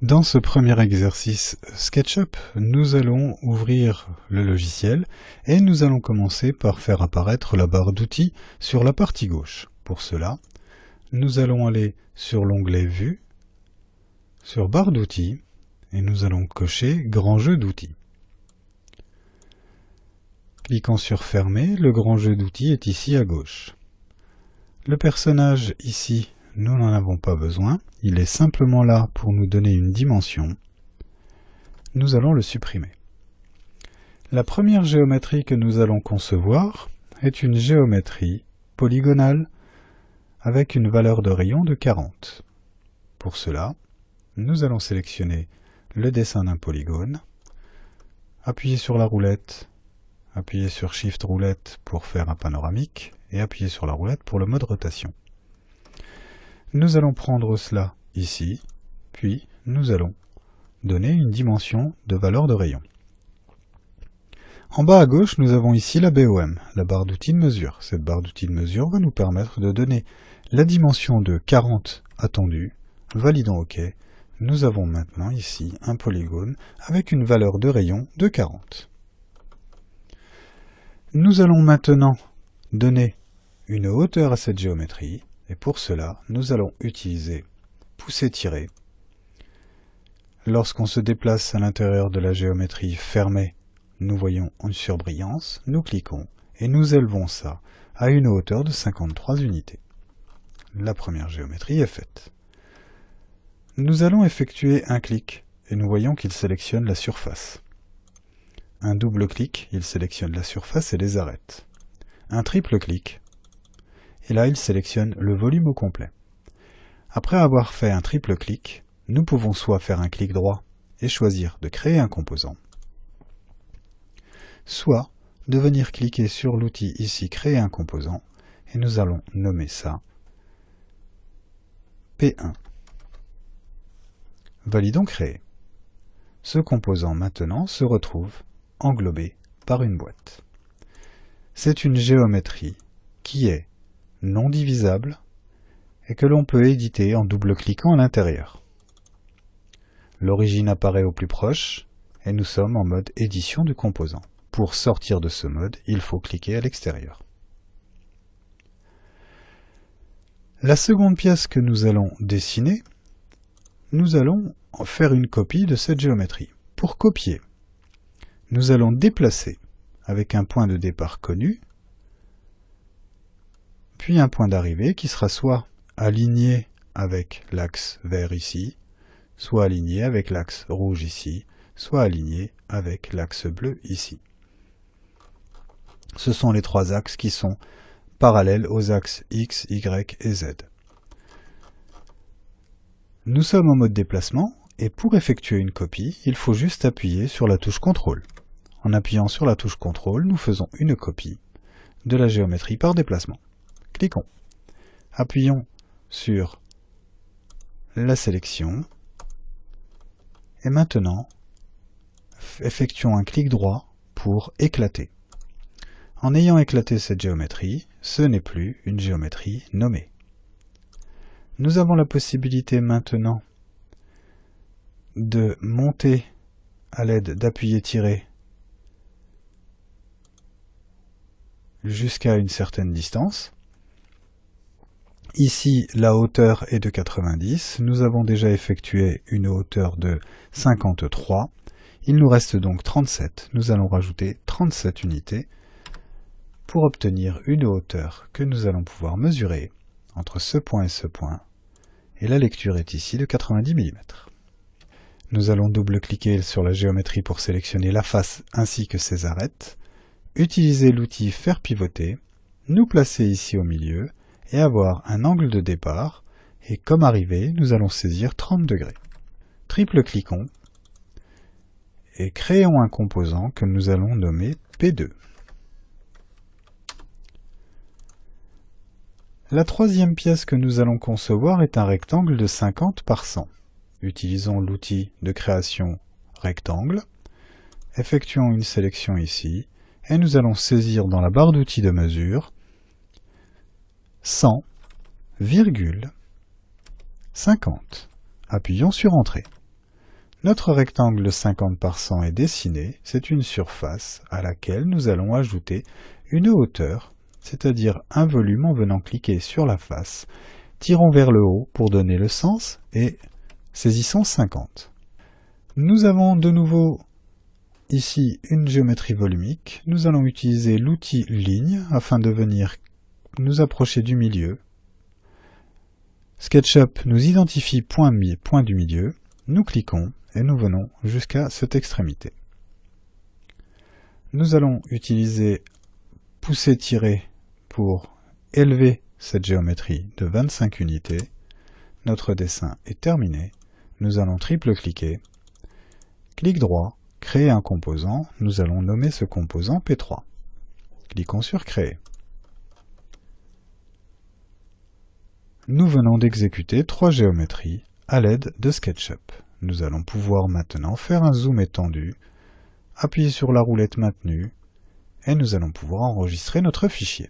Dans ce premier exercice SketchUp, nous allons ouvrir le logiciel et nous allons commencer par faire apparaître la barre d'outils sur la partie gauche. Pour cela, nous allons aller sur l'onglet Vue, sur Barre d'outils, et nous allons cocher Grand jeu d'outils. Cliquant sur Fermer, le grand jeu d'outils est ici à gauche. Le personnage ici, nous n'en avons pas besoin, il est simplement là pour nous donner une dimension. Nous allons le supprimer. La première géométrie que nous allons concevoir est une géométrie polygonale avec une valeur de rayon de 40. Pour cela, nous allons sélectionner le dessin d'un polygone, appuyer sur la roulette, appuyer sur Shift roulette pour faire un panoramique et appuyer sur la roulette pour le mode rotation. Nous allons prendre cela ici, puis nous allons donner une dimension de valeur de rayon. En bas à gauche, nous avons ici la BOM, la barre d'outils de mesure. Cette barre d'outils de mesure va nous permettre de donner la dimension de 40 attendue. Validons OK. Nous avons maintenant ici un polygone avec une valeur de rayon de 40. Nous allons maintenant donner une hauteur à cette géométrie. Et pour cela, nous allons utiliser pousser-tirer. Lorsqu'on se déplace à l'intérieur de la géométrie fermée, nous voyons une surbrillance, nous cliquons et nous élevons ça à une hauteur de 53 unités. La première géométrie est faite. Nous allons effectuer un clic et nous voyons qu'il sélectionne la surface. Un double clic, il sélectionne la surface et les arête. Un triple clic, et là il sélectionne le volume au complet. Après avoir fait un triple clic, nous pouvons soit faire un clic droit et choisir de créer un composant, soit de venir cliquer sur l'outil ici créer un composant et nous allons nommer ça P1. Validons créer. Ce composant maintenant se retrouve englobé par une boîte. C'est une géométrie qui est non divisable et que l'on peut éditer en double-cliquant à l'intérieur. L'origine apparaît au plus proche et nous sommes en mode édition du composant. Pour sortir de ce mode, il faut cliquer à l'extérieur. La seconde pièce que nous allons dessiner, nous allons faire une copie de cette géométrie. Pour copier, nous allons déplacer avec un point de départ connu, puis un point d'arrivée qui sera soit aligné avec l'axe vert ici, soit aligné avec l'axe rouge ici, soit aligné avec l'axe bleu ici. Ce sont les trois axes qui sont parallèles aux axes X, Y et Z. Nous sommes en mode déplacement et pour effectuer une copie, il faut juste appuyer sur la touche CTRL. En appuyant sur la touche CTRL, nous faisons une copie de la géométrie par déplacement. Cliquons. Appuyons sur la sélection et maintenant effectuons un clic droit pour éclater. En ayant éclaté cette géométrie, ce n'est plus une géométrie nommée. Nous avons la possibilité maintenant de monter à l'aide d'appuyer-tirer jusqu'à une certaine distance. Ici, la hauteur est de 90. Nous avons déjà effectué une hauteur de 53. Il nous reste donc 37. Nous allons rajouter 37 unités pour obtenir une hauteur que nous allons pouvoir mesurer entre ce point et ce point. Et la lecture est ici de 90 mm. Nous allons double-cliquer sur la géométrie pour sélectionner la face ainsi que ses arêtes. Utiliser l'outil Faire pivoter, nous placer ici au milieu et avoir un angle de départ, et comme arrivée, nous allons saisir 30 degrés. Triple-cliquons et créons un composant que nous allons nommer P2. La troisième pièce que nous allons concevoir est un rectangle de 50 par 100. Utilisons l'outil de création rectangle, effectuons une sélection ici, et nous allons saisir dans la barre d'outils de mesure 100,50. Appuyons sur Entrée. Notre rectangle 50 par 100 est dessiné, c'est une surface à laquelle nous allons ajouter une hauteur, c'est-à-dire un volume en venant cliquer sur la face, tirons vers le haut pour donner le sens et saisissons 50. Nous avons de nouveau ici une géométrie volumique, nous allons utiliser l'outil ligne afin de venir nous approcher du milieu. SketchUp nous identifie point du milieu, nous cliquons et nous venons jusqu'à cette extrémité. Nous allons utiliser pousser-tirer pour élever cette géométrie de 25 unités. Notre dessin est terminé. Nous allons triple-cliquer. Clic droit, créer un composant. Nous allons nommer ce composant P3. Cliquons sur Créer. Nous venons d'exécuter 3 géométries à l'aide de SketchUp. Nous allons pouvoir maintenant faire un zoom étendu, appuyer sur la roulette maintenue, et nous allons pouvoir enregistrer notre fichier.